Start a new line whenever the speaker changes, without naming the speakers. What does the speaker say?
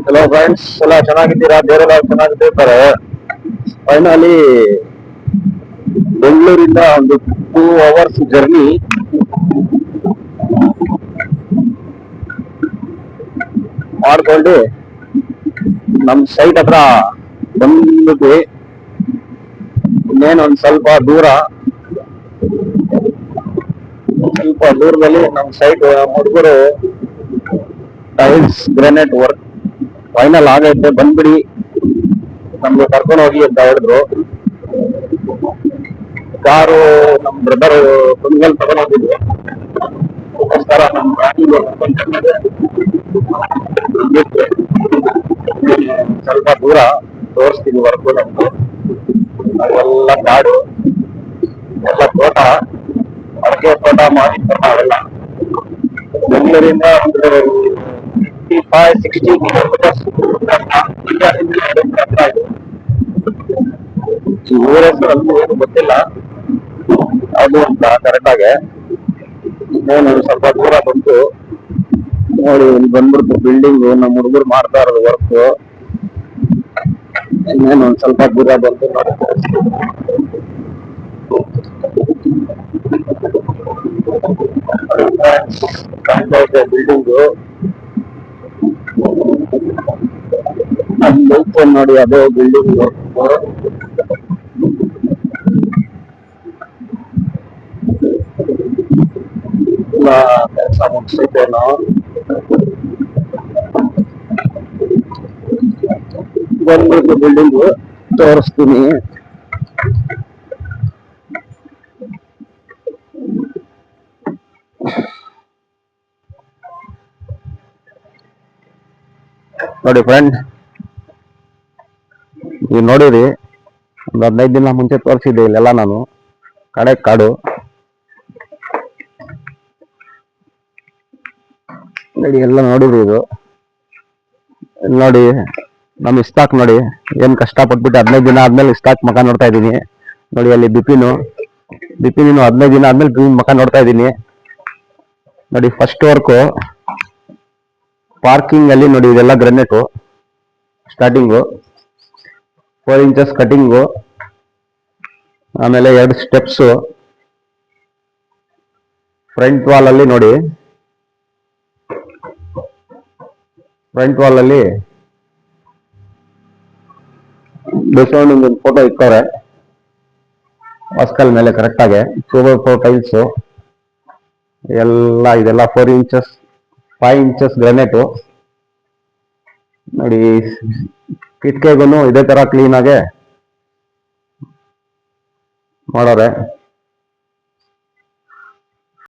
Hello friends, ಎಲ್ಲ ಚೆನ್ನಾಗಿದ್ದೀರಾ? ಬೇರೆಲ್ಲ ಚೆನ್ನಾಗಿರ್ತಾರೆ. ಫೈನಲಿ ಬೆಂಗಳೂರಿಂದ ಒಂದು 2 hours ಜರ್ನಿ ಮಾಡ್ಕೊಂಡು ನಮ್ ಸೈಟ್ ಹತ್ರ ಬಂದ್ಬಿಟ್ವಿ. ಇನ್ನೇನು ಸ್ವಲ್ಪ ದೂರದಲ್ಲಿ ನಮ್ ಸೈಟ್ ಹುಡುಗರು ಟೈಲ್ಸ್ ಗ್ರಾನೈಟ್ ವರ್ಕ್ ಫೈನಲ್ ಆಗೈತೆ, ಬಂದ್ಬಿಡಿ ನಮ್ಗೆ ಕರ್ಕೊಂಡು ಹೋಗಿ ಅಂತ ಹೇಳಿದ್ರು. ಕಾರು ನಮ್ ಬ್ರದರ್ ಕುಂದಲ್ ತಗೊಂಡು ಹೋಗಿದ್ವಿ. ಅದಕ್ಕೋಸ್ಕರ ನಮ್ ಗಾಡಿಗೆ ಸ್ವಲ್ಪ ದೂರ ತೋರಿಸ್ತೀನಿ ವರ್ಕ್ ನಮ್ದು. ಅವೆಲ್ಲ ಕಾಡು, ಎಲ್ಲ ತೋಟ, ಅಡಿಕೆ ತೋಟ, ಮಾವಿನ ತೋಟ ಅವೆಲ್ಲ. ಬೆಂಗಳೂರಿಂದ ಒಂದು 55-60 ಕಿಲೋಮೀಟರ್ಸ್ ಊರ ಹೆಸರು ಅಲ್ಲಿ ಏನು ಗೊತ್ತಿಲ್ಲ ಅದು ಅಂತ ಕರೆಕ್ಟ್ ಆಗಿ. ಇನ್ನೇನು ಸ್ವಲ್ಪ ದೂರ ಬಂತು ನೋಡಿ, ಇಲ್ಲಿ ಬಂದ್ಬಿಡ್ತು ಬಿಲ್ಡಿಂಗ್ ನಮ್ಮ ಹುಡುಗರು ಮಾಡ್ತಾ ಇರೋದು ವರ್ಕ್. ಇನ್ನೇನು ಸ್ವಲ್ಪ ದೂರ ಬಂತು ನೋಡಿ, ಕಾಣ್ತಾ ಇದೆ ಬಿಲ್ಡಿಂಗು. ಅಲ್ಲಿ ನೋಡಿ, ಅದೇ ಬಿಲ್ಡಿಂಗ್ ಕೆಲಸ ಮುಗಿಸೈತೇನೋ. ಬಂದ್ಬಿಟ್ಟು ಬಿಲ್ಡಿಂಗ್ ತೋರಿಸ್ತೀನಿ. ನೋಡಿ ಫ್ರೆಂಡ್, ನೀವು ನೋಡಿರಿ, ಒಂದು 15 ದಿನ ಮುಂಚೆ ತೋರಿಸಿದ್ದೆ ಇಲ್ಲೆಲ್ಲ ನಾನು. ಕಾಡು ನೋಡಿ, ಎಲ್ಲ ನೋಡಿದ್ರಿ. ಇದು ನೋಡಿ, ನಮ್ ಇಸ್ತಾಕ್ ನೋಡಿ ಏನ್ ಕಷ್ಟ ಪಟ್ಬಿಟ್ಟು 15 ದಿನ ಆದ್ಮೇಲೆ ಇಸ್ತಾಕ್ ಮಕ ನೋಡ್ತಾ ಇದ್ದೀನಿ. ನೋಡಿ ಅಲ್ಲಿ ಬಿಪಿನ್ 15 ದಿನ ಆದ್ಮೇಲೆ ಬಿಪಿನ್ ಮಕ ನೋಡ್ತಾ ಇದ್ದೀನಿ. ನೋಡಿ ಫಸ್ಟ್ ವರ್ಕ್ ಪಾರ್ಕಿಂಗ್ ಅಲ್ಲಿ ನೋಡಿ, ಇದೆಲ್ಲ ಗ್ರೆನೇಟು ಸ್ಟಾರ್ಟಿಂಗು 4 ಇಂಚಸ್ ಕಟಿಂಗು, ಆಮೇಲೆ 2 ಸ್ಟೆಪ್ಸ್ ಫ್ರಂಟ್ ವಾಲ್ ಅಲ್ಲಿ ನೋಡಿ. ಫ್ರಂಟ್ ವಾಲ್ ಅಲ್ಲಿ ಬಸವಣ್ಣನ ಫೋಟೋ ಇಕ್ಕವ್ರೆ ವಾಸ್ಕಲ್ ಮೇಲೆ ಕರೆಕ್ಟ್ ಆಗಿ. 2x4 ಟೈಲ್ಸ್ ಎಲ್ಲ, ಇದೆಲ್ಲ 4 ಇಂಚಸ್ 5 ಇಂಚಸ್ ಗ್ರಾನೈಟು ನೋಡಿ. ಕಿಟಕಿಗೂ ಇದೇ ತರ ಕ್ಲೀನ್ ಆಗಿ ಮಾಡೋರೆ.